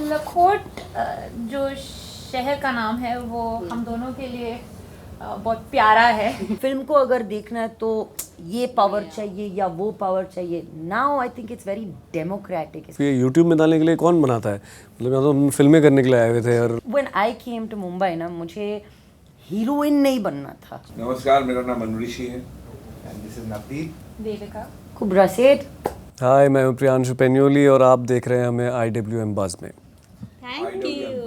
लखोट जो शहर का नाम है वो हम दोनों के लिए बहुत प्यारा है। फिल्म को अगर देखना है तो ये पावर चाहिए या वो पावर चाहिए। Now I think it's very democratic. ये यूट्यूब में डालने के लिए कौन बनाता है? मतलब यहाँ तो हम फिल्में करने के लिए आए हुए थे। और when I came to Mumbai ना, मुझे हीरोइन नहीं बनना था। नमस्कार, मेरा नाम अनु ऋषि है and this is Navdeep Devika खूब रसेट। हाय, मैं हूँ प्रियांशु पेन्योली और आप देख रहे हैं हमें IWM बज़ में। Thank you.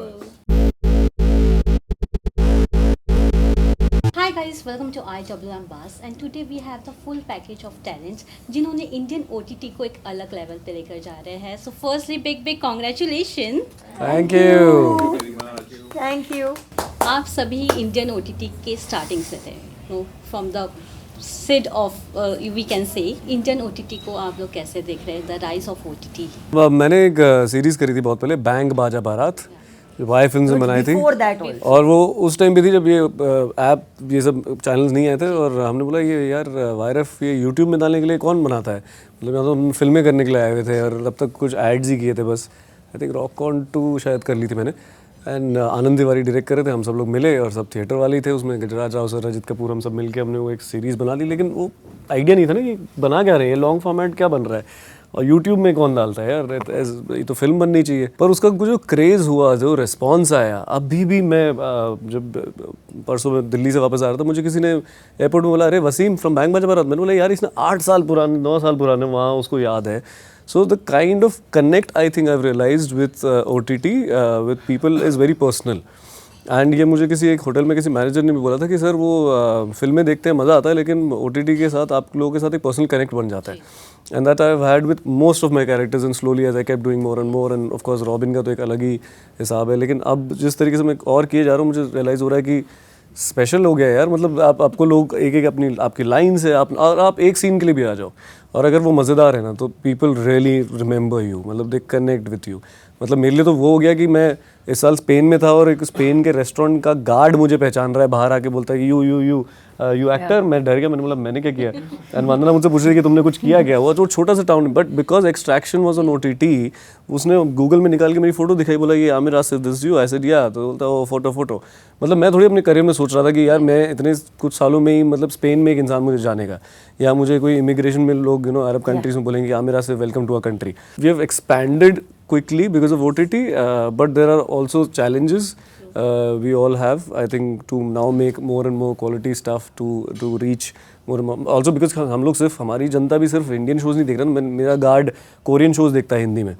Hi guys, welcome to IWM Buzz and today we have the full package of talents जिन्होंने इंडियन OTT को एक अलग लेवल पे लेकर जा रहे हैं. So firstly big congratulations. Thank you. Thank you. आप सभी इंडियन OTT के स्टार्टिंग से थे, from the side of we can say Indian OTT को आप लोग कैसे देख रहे हैं, द राइज ऑफ OTT? मैंने एक सीरीज़ करी थी बहुत पहले, बैंग बाजा बारात, जो वाई फिल्म में बनाई थी। Before that also. और वो उस टाइम पे थी जब ये ऐप, ये सब चैनल्स नहीं आए थे। और हमने बोला ये यार वायरफ ये यूट्यूब में डालने के लिए कौन बनाता है? मतलब यहाँ तो हम फिल्में करने के लिए आए हुए थे और तब तक कुछ एड्स ही किए थे बस। आई थिंक रॉकॉन 2 शायद कर ली थी मैंने। एंड आनंद तिवारी डायरेक्ट कर रहे थे, हम सब लोग मिले और सब थिएटर वाले ही थे उसमें। गजराज राव सर, रजित कपूर, हम सब मिलके हमने वो एक सीरीज़ बना दी। लेकिन वो आइडिया नहीं था ना कि बना क्या रहे हैं, लॉन्ग फॉर्मेट क्या बन रहा है और यूट्यूब में कौन डालता है यार, ये तो फिल्म बननी चाहिए। पर उसका जो क्रेज़ हुआ, जो रिस्पॉन्स आया, अभी भी मैं जब परसों में दिल्ली से वापस आ रहा था, मुझे किसी ने एयरपोर्ट में बोला, अरे वसीम फ्रॉम बैंग बाजा बारात। मैंने बोला यार इसने 8 साल पुराने, 9 साल पुराने, वहाँ उसको याद है। So the kind of connect I think I've realized with OTT with people is very personal. And ये मुझे किसी एक होटल में किसी मैनेजर ने भी बोला था कि सर वो फिल्में देखते हैं, मज़ा आता है, लेकिन OTT के साथ आप लोगों के साथ एक पर्सनल कनेक्ट बन जाता है। And that I have had with most of my characters and slowly as I kept doing more and of course Robin का तो एक अलग ही हिसाब है। लेकिन अब जिस तरीके से मैं और किए जा रहा हूँ, मुझे रियलाइज़ हो रहा है कि स्पेशल हो गया यार। मतलब आपको लोग एक अपनी आपकी लाइन से आप एक सीन के लिए भी आ जाओ और अगर वो मज़ेदार है ना, तो पीपल रियली रिमेंबर यू, मतलब दे कनेक्ट विथ यू। मतलब मेरे लिए तो वो हो गया कि मैं इस साल स्पेन में था और एक स्पेन के रेस्टोरेंट का गार्ड मुझे पहचान रहा है, बाहर आके बोलता है यू एक्टर। मैं डर गया, मैंने बोला मैंने क्या किया? एंड वंदना मुझसे पूछ रही कि तुमने कुछ किया क्या? वो जो छोटा सा town, but because extraction was on OTT, उसने गूगल में निकाल के मेरी फोटो दिखाई, बोला ये आमिर आसिफ दिस यू, ऐसे दिया तो बोलता वो फोटो। मतलब मैं थोड़ी अपने करियर में सोच रहा था कि यार मैं इतने कुछ सालों में ही, मतलब स्पेन में एक इंसान मुझे जानेगा, या मुझे कोई इमिग्रेशन में लोग अरब कंट्रीज में बोलेंगे Aamir Asif welcome to a country. We have expanded quickly because of OTT, but there are also challenges we all have, I think, to now make more and more quality stuff to reach more and more. Also because हम लोग सिर्फ, हमारी जनता भी सिर्फ Indian shows नहीं देख रहा, मेरा गार्ड कोरियन शोज़ देखता है हिंदी में,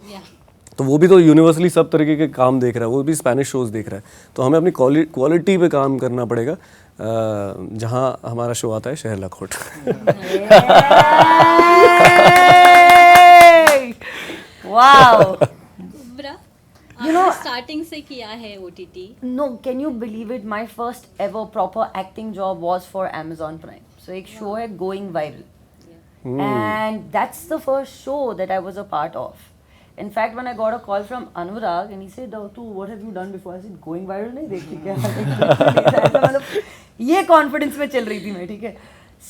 तो वो भी तो यूनिवर्सली सब तरीके के काम देख रहा है, वो भी स्पेनिश शोज़ देख रहा है। तो हमें अपनी क्वालिटी पे काम करना पड़ेगा, जहाँ हमारा शो आता है शहर लखोट। Wow. You know, starting से किया है OTT. No, can you believe it? My first ever proper acting job was for Amazon Prime. So एक show है Going Viral, and that's the first show that I was a part of. In fact, when I got a call from Anurag and he said, "Tu, what have you done before?" I said, "Going Viral नहीं देखी क्या?" मतलब ये confidence में चल रही थी मैं, ठीक है?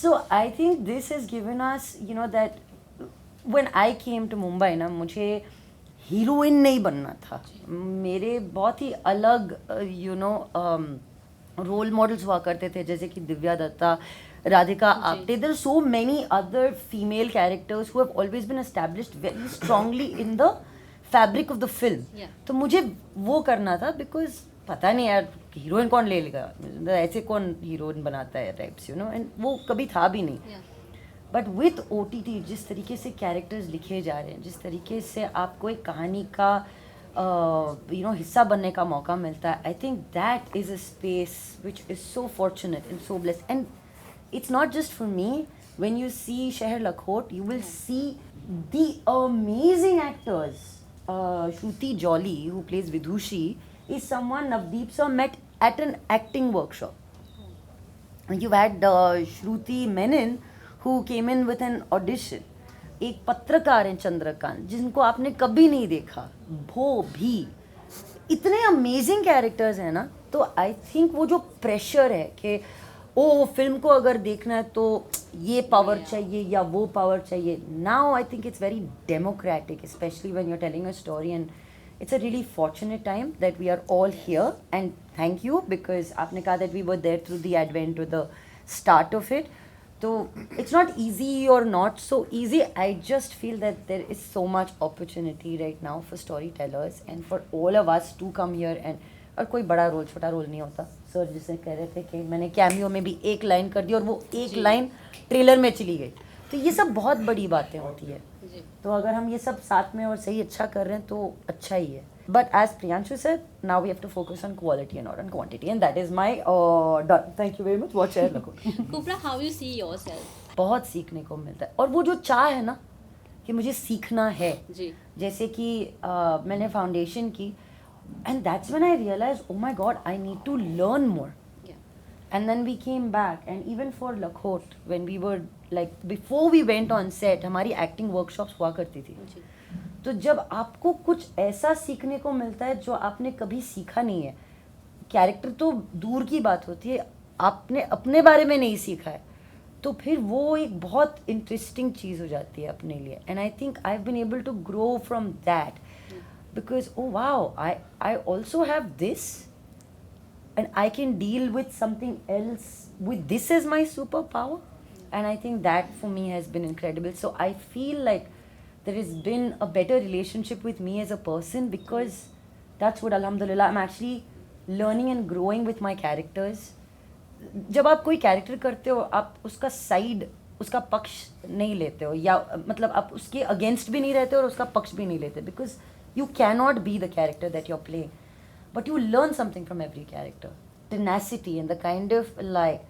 So I think this has given us, you know, that when I came to Mumbai ना, मुझे हीरोइन नहीं बनना था। मेरे बहुत ही अलग रोल मॉडल्स हुआ करते थे, जैसे कि Divya Dutta, Radhika Apte. There are so many other female characters who have always been established very strongly in the fabric of the film. तो मुझे वो करना था, बिकॉज पता नहीं यार हीरोइन कौन ले लेगा, ऐसे कौन हीरोइन बनाता है टाइप्स, यू नो, एंड वो कभी था भी नहीं। बट विथ OTT जिस तरीके से कैरेक्टर्स लिखे जा रहे हैं, जिस तरीके से आपको एक कहानी का हिस्सा बनने का मौका मिलता है, I think that is a space which is so fortunate and so blessed. And it's not just for me, when you see Shehar Lakhot you will see the amazing actors. Shruti Jolly, who plays Vidushi, is someone Navdeep sir met at an acting workshop. You've had Shruti Menon, who came in with an audition. एक पत्रकार हैं चंद्रकांत, जिनको आपने कभी नहीं देखा, वो भी इतने अमेजिंग कैरेक्टर्स हैं ना। तो आई थिंक वो जो प्रेशर है कि ओ फिल्म को अगर देखना है तो ये पावर चाहिए या वो पावर चाहिए, now I think it's very democratic, specially when you are telling a story and it's a really fortunate time that we are all here, and thank you because आपने कहा that we were there through the advent or the start of it. So it's not easy or not so easy. I just feel that there is so much opportunity right now for storytellers and for all of us to come here and और कोई बड़ा role छोटा role नहीं होता. Sir जिसे कह रहे थे कि मैंने कैमियो में भी एक लाइन कर दी और वो एक लाइन ट्रेलर में चली गई, तो ये सब बहुत बड़ी बातें होती है. तो अगर हम ये सब साथ में और सही अच्छा कर रहे हैं तो अच्छा ही है. But as Priyanshu said, now we have to focus on quality and not on quantity, and that is my done. Thank you very much. Watch Shehar Lakhot. Kupra, how you see yourself? बहुत सीखने को मिलता है और वो जो चाह है ना कि मुझे सीखना है, जी. जैसे कि मैंने फाउंडेशन की, and that's when I realized, oh my God, I need to learn more. Yeah. And then we came back, and even for Lakhot, when we were like before we went on set, हमारी acting workshops हुआ करती थी. जी. तो जब आपको कुछ ऐसा सीखने को मिलता है जो आपने कभी सीखा नहीं है, कैरेक्टर तो दूर की बात होती है, आपने अपने बारे में नहीं सीखा है, तो फिर वो एक बहुत इंटरेस्टिंग चीज़ हो जाती है अपने लिए. And I think I have been able to grow from that because oh wow, I also have this and I can deal with something else with this as my superpower, and I think that for me has been incredible. So I feel like there has been a better relationship with me as a person because that's what, alhamdulillah, I'm actually learning and growing with my characters. जब आप कोई character करते हो आप उसका side, उसका पक्ष नहीं लेते हो, या मतलब आप उसके अगेंस्ट भी नहीं रहते और उसका पक्ष भी नहीं लेते, because you can not be the character that you are playing. But you learn something from every character. Tenacity and the kind of like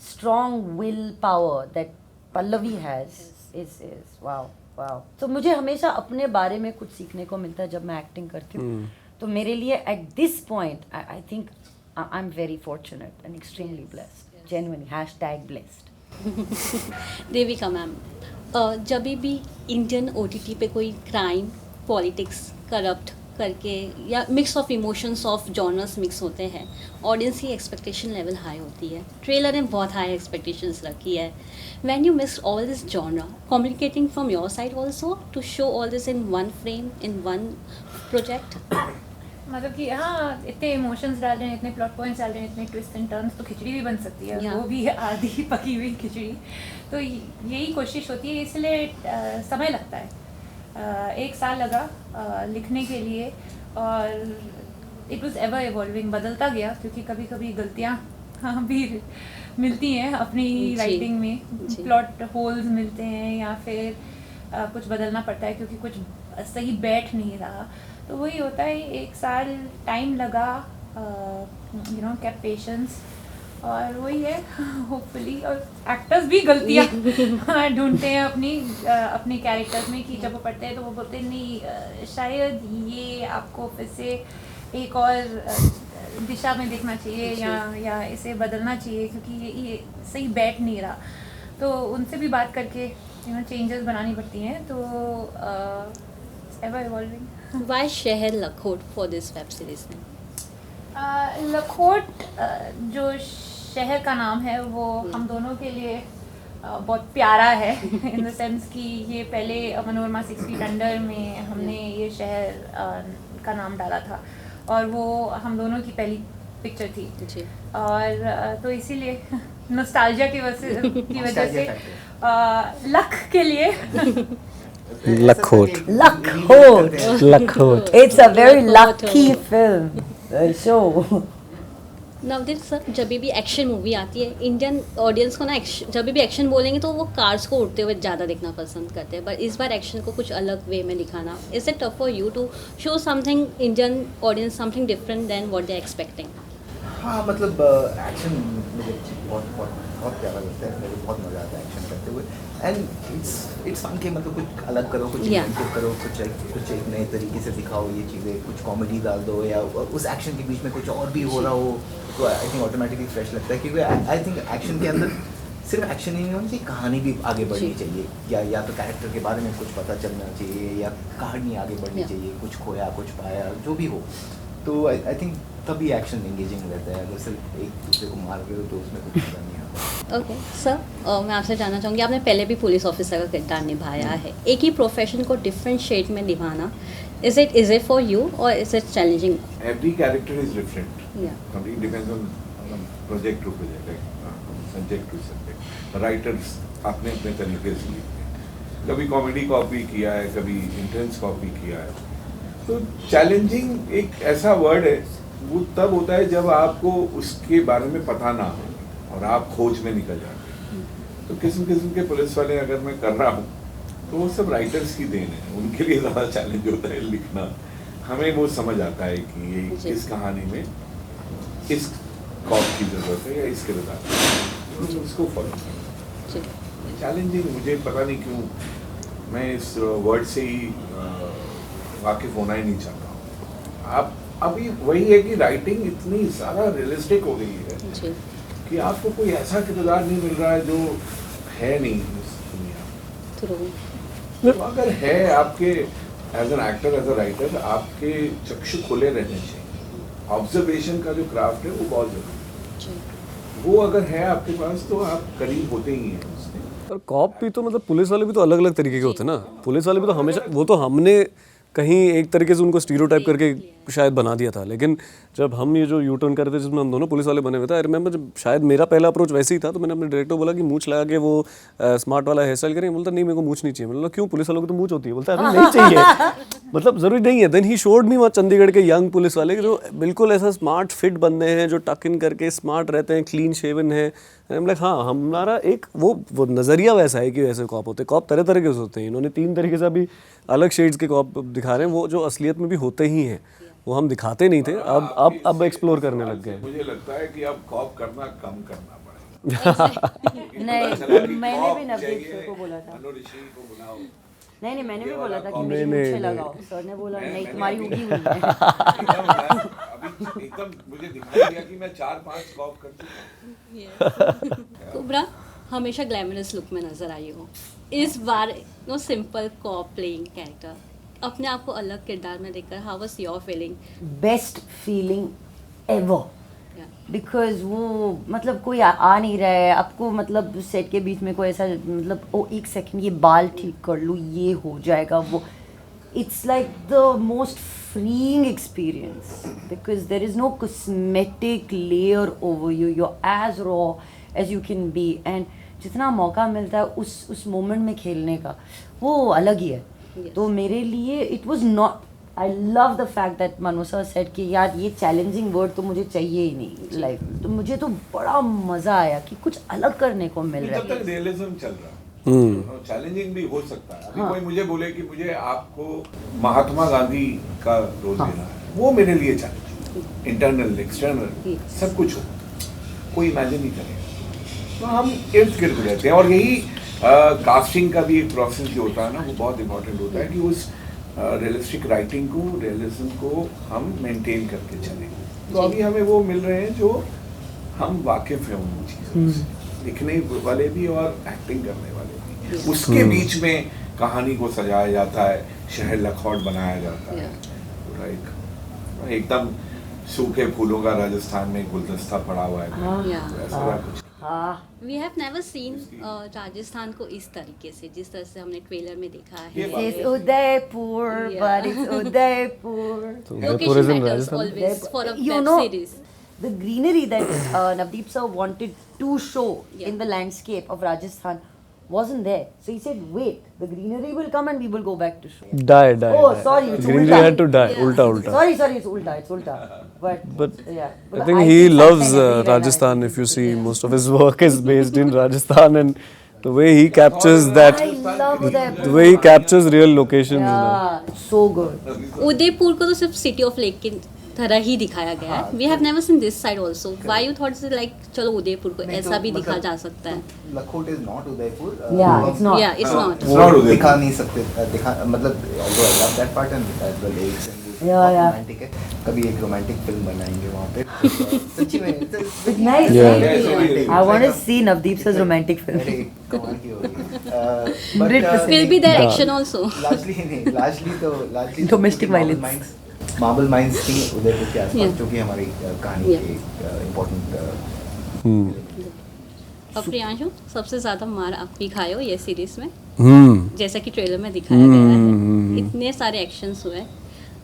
strong willpower that Pallavi has is wow. So मुझे हमेशा अपने बारे में कुछ सीखने को मिलता है जब मैं एक्टिंग करती हूँ. तो मेरे लिए at this point I think I'm very fortunate and extremely blessed. Genuinely #blessed. Devika ma'am, जब भी इंडियन OTT पे कोई क्राइम, पॉलिटिक्स, करप्ट करके या mix of emotions of genres mix होते हैं, ऑडियंस की एक्सपेक्टेशन लेवल हाई होती है. ट्रेलर ने बहुत हाई एक्सपेक्टेशंस रखी है. When you mix all this genre, complicating from your side also to show all this in one frame, in one project. मतलब कि हाँ, इतने इमोशंस डाल रहे हैं, इतने प्लॉट पॉइंट्स डाल रहे हैं, इतने ट्विस्ट एंड टर्न्स, तो खिचड़ी भी बन सकती है. वो भी आधी पकी हुई खिचड़ी. तो यही कोशिश होती है, इसलिए समय लगता है. 1 साल लगा लिखने के लिए और इट वाज एवर इवॉल्विंग, बदलता गया क्योंकि कभी कभी गलतियाँ भी मिलती हैं अपनी राइटिंग में, प्लॉट होल्स मिलते हैं या फिर कुछ बदलना पड़ता है क्योंकि कुछ सही बैठ नहीं रहा. तो वही होता है. 1 साल टाइम लगा, कैप पेशेंस, और वही है होपफुली. और एक्टर्स भी गलतियाँ ढूंढते हैं अपने कैरेक्टर्स में कि जब वो पढ़ते हैं तो वो बोलते हैं नहीं, शायद ये आपको फिर से एक और दिशा में देखना चाहिए या इसे बदलना चाहिए क्योंकि ये सही बैठ नहीं रहा. तो उनसे भी बात करके चेंजेस बनानी पड़ती हैं. तो एवर इवॉल्विंग. व्हाई शहर लखोट फॉर दिस वेब सीरीज में? लखोट जो शहर का नाम है वो हम दोनों के लिए बहुत प्यारा है इन द सेंस कि ये पहले मनोरमा 6 फीट अंडर में हमने ये शहर का नाम डाला था और वो हम दोनों की पहली पिक्चर थी. और तो इसीलिए नॉस्टैल्जिया की वजह से लक के लिए लखोट. It's a very lucky film. show. Navdeep sir, जब भी एक्शन मूवी आती है इंडियन ऑडियंस को ना, जब भी एक्शन बोलेंगे तो वो कार्स को उड़ते हुए ज़्यादा देखना पसंद करते हैं. बट इस बार एक्शन को कुछ अलग वे में दिखाना, is it tough for you to show something Indian audience something different than what they are expecting? हाँ, मतलब एक्शन मुझे बहुत प्यारा लगता है. मुझे बहुत मज़ा आता है एक्शन करते हुए. एंड इट्स फन कि मतलब कुछ अलग करो, कुछ इनपुट करो, कुछ एक नए तरीके से दिखाओ ये चीज़ें, कुछ कॉमेडी डाल दो या उस एक्शन के बीच में कुछ और भी हो रहा हो, तो आई थिंक ऑटोमेटिकली फ्रेश लगता है. क्योंकि आई थिंक एक्शन के अंदर सिर्फ एक्शन ही नहीं होनी चाहिए, कहानी भी आगे बढ़नी चाहिए, या तो कैरेक्टर के बारे में कुछ पता चलना चाहिए, या कहानी आगे बढ़नी चाहिए, कुछ खोया कुछ पाया जो भी हो. तो आई थिंक तभी एक्शन एंगेजिंग रहता है. अगर सिर्फ एक दूसरे को मार रहे हो तो उसमें कुछ मजा नहीं आता. ओके सर, मैं आपसे जानना चाहूँगी, आपने पहले भी पुलिस ऑफिसर का किरदार निभाया है. एक ही प्रोफेशन को डिफरेंट शेड में निभाना Is it for you or is it challenging? Every character is different. Yeah. Completely depends on project to project, like subject to subject. Writers अपने अपने तरीके से लिखते हैं. कभी कॉमेडी कॉपी किया है, कभी इंटेंस कॉपी किया है. तो चैलेंजिंग एक ऐसा वर्ड है, वो तब होता है जब आपको उसके बारे में पता ना हो और आप खोज में निकल जाते हैं. तो किस्म किस्म के पुलिस वाले अगर मैं कर रहा हूँ तो वो सब राइटर्स की देन है, उनके लिए ज़्यादा चैलेंज होता है लिखना. हमें वो समझ आता है कि ये इस कहानी में इस कॉप की ज़रूरत है या इस किरदार की, तो उसको फॉलो करना. चैलेंजिंग मुझे पता नहीं क्यों, मैं इस वर्ड से ही वाकिफ होना ही नहीं चाहता हूँ. आप अभी वही है कि राइटिंग इतनी ज़्यादा रियलिस्टिक हो गई है कि आपको कोई ऐसा किरदार नहीं मिल रहा है जो है नहीं इस दुनिया में. True. तो अगर है आपके as an actor as a writer, आपके चक्षु खुले रहने चाहिए. ऑब्जर्वेशन का जो क्राफ्ट है वो बहुत जरूरी है. वो अगर है आपके पास तो आप करीब होते ही हैं उसके. और कॉप भी तो मतलब पुलिस वाले भी तो अलग अलग तरीके के होते हैं ना. पुलिस वाले भी तो हमेशा, वो तो हमने कहीं एक तरीके से उनको स्टीरियोटाइप करके शायद बना दिया था. लेकिन जब हम ये जो यू टर्न कर रहे थे जिसमें हम दोनों पुलिस वाले बने हुए थे, आई रिमेंबर जब शायद मेरा पहला अप्रोच वैसे ही था, तो मैंने अपने डायरेक्टर को बोला कि मूंछ लगा के वो स्मार्ट वाला हेयर स्टाइल करें. बोलता नहीं मेरे को मूंछ नहीं चाहिए. मतलब क्यों, पुलिस वालों को तो मूंछ होती है. बोलता है अरे नहीं चाहिए, मतलब जरूरी नहीं है. देन ही शोड मी वहाँ चंडीगढ़ के यंग पुलिस वाले जो बिल्कुल ऐसा स्मार्ट फिट बंदे हैं, जो टक इन करके स्मार्ट रहते हैं, क्लीन शेवन है. लाइक हाँ, हमारा एक वो नज़रिया वैसा है कि वैसे कॉप होते हैं. कॉप तरह तरह के होते हैं. इन्होंने 3 तरीके से अभी अलग शेड्स के कॉप दिखा रहे हैं, वो जो असलियत में भी होते ही हैं. वो हम दिखाते नहीं थे, अब एक्सप्लोर करने लग गए. मुझे लगता है कि अब कॉप करना कम करना पड़ेगा. नहीं, मैंने भी नवदीप सर को बोला था. नहीं, मैंने भी बोला था कि मेरी मूंछें लगाओ. सर ने बोला नहीं, तुम्हारी उगी हुई है. अभी एकदम मुझे दिखाई दिया कि मैं 4-5 कॉप कर चुका हूं. कुबरा हमेशा ग्लैमरस लुक में नजर आई हो. इस बार no simple cop playing character, अपने आप को अलग किरदार में देखकर how was your feeling? Best feeling ever. Because वो मतलब कोई आ नहीं रहा है आपको, मतलब सेट के बीच में कोई ऐसा मतलब ओ एक सेकंड ये बाल ठीक कर लूँ ये हो जाएगा. वो it's like the most freeing experience because there is no cosmetic layer over you. You're as raw as you can be, and जितना मौका मिलता है उस मोमेंट में खेलने का वो अलग ही है. तो मेरे लिए it was not, I love the fact that Manu sir said कि यार ये चैलेंजिंग वर्ड तो मुझे चाहिए ही नहीं लाइफ. तो मुझे तो बड़ा मज़ा आया कि कुछ अलग करने को मिल रहा है. जब तक रियलिज्म चल रहा है चैलेंजिंग भी हो सकता है. अभी कोई मुझे बोले कि मुझे आपको महात्मा गांधी का रोल देना है, वो मेरे लिए चैलेंज. इंटरनल एक्सटर्नल सब कुछ हो, कोई इमेजिन नहीं करेगा. तो हम इर्द गिर्द रहते हैं. और यही कास्टिंग का भी एक प्रोसेस जो होता है ना, वो बहुत इंपॉर्टेंट होता है कि उस रियलिस्टिक राइटिंग को, रियलिज्म को हम मेंटेन करके चलें. तो अभी हमें वो मिल रहे हैं जो हम वाकिफ हैं उन चीज़ों से, लिखने वाले भी और एक्टिंग करने वाले भी. उसके बीच में कहानी को सजाया जाता है, शहर लखौट बनाया जाता है. पूरा एकदम सूखे फूलों का राजस्थान में गुलदस्ता पड़ा हुआ है. तो ऐसा कुछ we have never seen Rajasthan को इस तरीके से, जिस तरह से हमने ट्रेलर में देखा है. It's Udaipur, but it's Udaipur. Location matters always for a web series. The greenery that Navdeep sir wanted to show in the landscape of Rajasthan wasn't there. So he said, wait, the greenery will come and we will go back to show. Die. Oh, sorry, it's Greenery ulta. had to die. Yeah. Ulta. Sorry, it's ulta. But yeah. I think he loves Rajasthan. If you see, most of his work is based in Rajasthan, and the way he captures that, I love Udaipur. the way he captures real locations. Yeah, so good. Udaipur को तो सिर्फ city of lake की तरह ही दिखाया गया है. We have never seen this side also. Why you thought say like चलो उदयपुर को ऐसा भी दिखा जा सकता है? Lakhot is not Udaipur. Yeah, it's not. Yeah, it's not. दिखा नहीं सकते. दिखा मतलब although I love that part and the lakes and Yeah. Romantic है. कभी एक रोमांटिक फिल्म बनाएंगे वहाँ पे. सच्ची में It's nice. Yeah. Right? I want to see Navdeep sir's romantic film. अरे कमाल की होगी. Will be there action also. largely Domestic violence. Marble mines थी उदयपुर के आसपास, जो कि हमारी कहानी की इम्पोर्टेंट. अब प्रियांशु, सबसे ज्यादा मार आप भी खाए हो ये सीरीज में, Hmm. जैसा कि ट्रेलर में दिखाया गया है. इतने सारे एक्शंस हुए,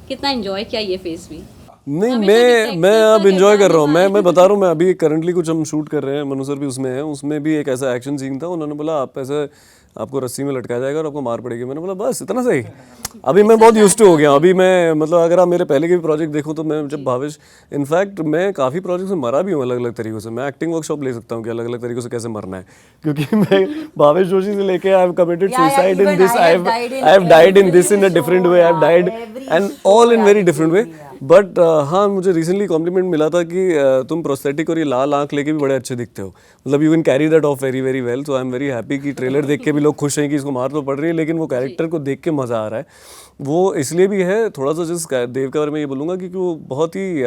कितना एंजॉय किया ये फेज भी? नहीं, अभी तक एक मैं actress अब का इंजॉय कर किरदार रहा हूँ। मैं निभा बता रहा हूँ, मैं अभी करंटली कुछ हम शूट कर रहे हैं, मनु सर भी उसमें है। उसमें भी एक ऐसा एक्शन सीन था, उन्होंने बोला आप ऐसे आपको रस्सी में लटकाया जाएगा और आपको मार पड़ेगी। मैंने बोला बस इतना सही। अभी मैं बहुत यूज्ड टू हो गया। अभी मैं मतलब अगर आप मेरे पहले के भी प्रोजेक्ट देखो तो मैं जब भावेश, इनफैक्ट मैं काफ़ी प्रोजेक्ट में मरा भी हूँ अलग अलग तरीक़ों से। मैं एक्टिंग वर्कशॉप ले सकता हूँ कि अलग अलग तरीक़ों से कैसे मरना है, क्योंकि मैं भावेश जोशी से लेके I have committed suicide in this, I have died in this in a different way, I have died and all in very different way. But हाँ, मुझे रिसेंटली कॉम्प्लीमेंट मिला था कि तुम प्रोस्थेटिक और ये लाल आँख लेके भी बड़े अच्छे दिखते हो, मतलब you can carry that of very very well. So I am very happy कि ट्रेलर देख के भी लोग खुश हैं कि इसको मार तो पड़ रही है, लेकिन वो कैरेक्टर को देख के मज़ा आ रहा है। वो इसलिए भी है, थोड़ा सा जिस देव के बारे में ये बोलूँगा कि वो बहुत ही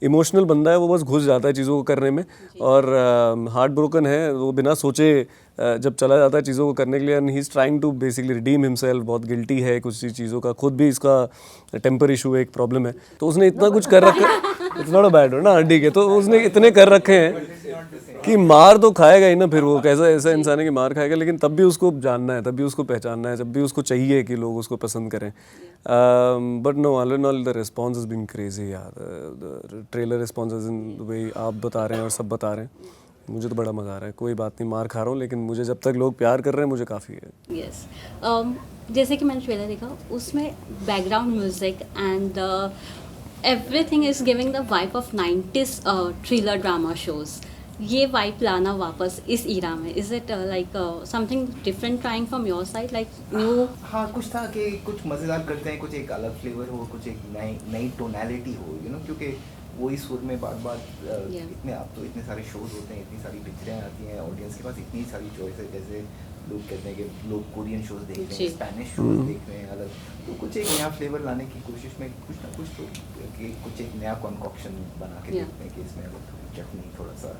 इमोशनल बंदा है। वो बस घुस जाता है चीज़ों को करने में, और हार्ट ब्रोकन है वो, बिना सोचे जब चला जाता है चीज़ों को करने के लिए। And he is trying to basically redeem himself. बहुत गिल्टी है कुछ चीज़ों का, खुद भी इसका टेम्पर इशू एक प्रॉब्लम है। तो उसने इतना कुछ कर रखा है, इट्स नॉट अ बैड हो ना, ठीक है। तो उसने इतने कर रखे हैं कि मार तो खाएगा ही ना, फिर वो कैसा ऐसा इंसान है कि मार खाएगा, लेकिन तब भी उसको जानना है, तब भी उसको पहचानना है, जब भी उसको चाहिए कि लोग उसको पसंद करें। But no, all in all the response is being crazy यार। The trailer response in the way आप बता रहे हैं और सब बता रहे हैं, मुझे तो बड़ा मज़ा आ रहा है। कोई बात नहीं, मार खा रहा हूँ, लेकिन मुझे जब तक लोग प्यार कर रहे हैं मुझे काफ़ी है। यस, जैसे कि मैंने ट्रेलर देखा, उसमें background music and everything is giving the vibe of 90s thriller drama shows. ये वाइब लाना वापस इस ईरा में, is it like something different trying from your side, like new? हाँ, कुछ था कि कुछ मज़ेदार करते हैं, कुछ एक अलग फ्लेवर हो, कुछ एक नई टोनैलिटी हो, यू नो, क्योंकि वही सुर में बार बार इतने, आप तो इतने सारे शोज होते हैं, इतनी सारी पिक्चरें आती हैं, ऑडियंस के पास इतनी सारी चॉइस है। जैसे लोग कहते हैं कि लोग कोरियन शोज देख रहे हैं, स्पेनिश शोज देख रहे हैं अलग, तो कुछ एक नया फ्लेवर लाने की कोशिश में कुछ ना कुछ तो कुछ एक नया कॉन्कॉक्शन बना के देखते हैं कि इसमें अगर थोड़ी चटनी, थोड़ा सा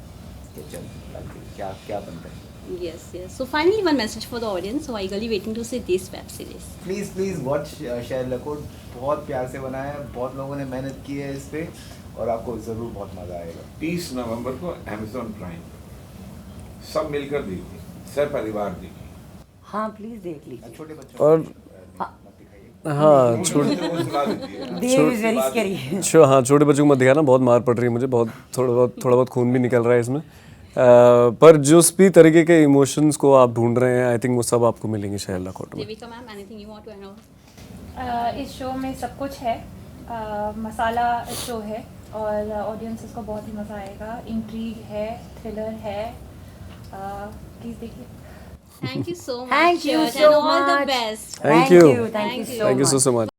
केचप डाल के क्या क्या बनता है। Yes, yes. So finally, one message for the audience who are eagerly waiting to see this web series. Please watch Sherlock holds. बहुत प्यार से बनाया है, बहुत लोगों ने मेहनत की है इस पे, और आपको ज़रूर बहुत मज़ा आएगा। 30 नवंबर को Amazon प्राइम पर सब मिलकर देखिए, सह परिवार देखिए। हाँ प्लीज़ देख लीजिए। छोटे बच्चों और हाँ, देव इज वेरी स्कैरी। हाँ, छोटे बच्चों को मत दिखाना, बहुत मार पड़ रही है मुझे, बहुत थोड़ा बहुत खून भी निकल रहा है इसमें। पर जिस भी तरीके के इमोशंस को आप ढूंढ रहे हैं, आई थिंक वो सब आपको मिलेंगे शेरलॉक होल्ड्स में। Devika ma'am, anything you want to add on? इस शो में सब कुछ है, मसाला शो है, और ऑडियंसेस को बहुत ही मज़ा आएगा। इंट्रीग है, थ्रिलर है, प्लीज़ देखिए। Thank you so much. Thank you Yash, so and all the much. best. Thank you. Thank you so much. Thank you so much.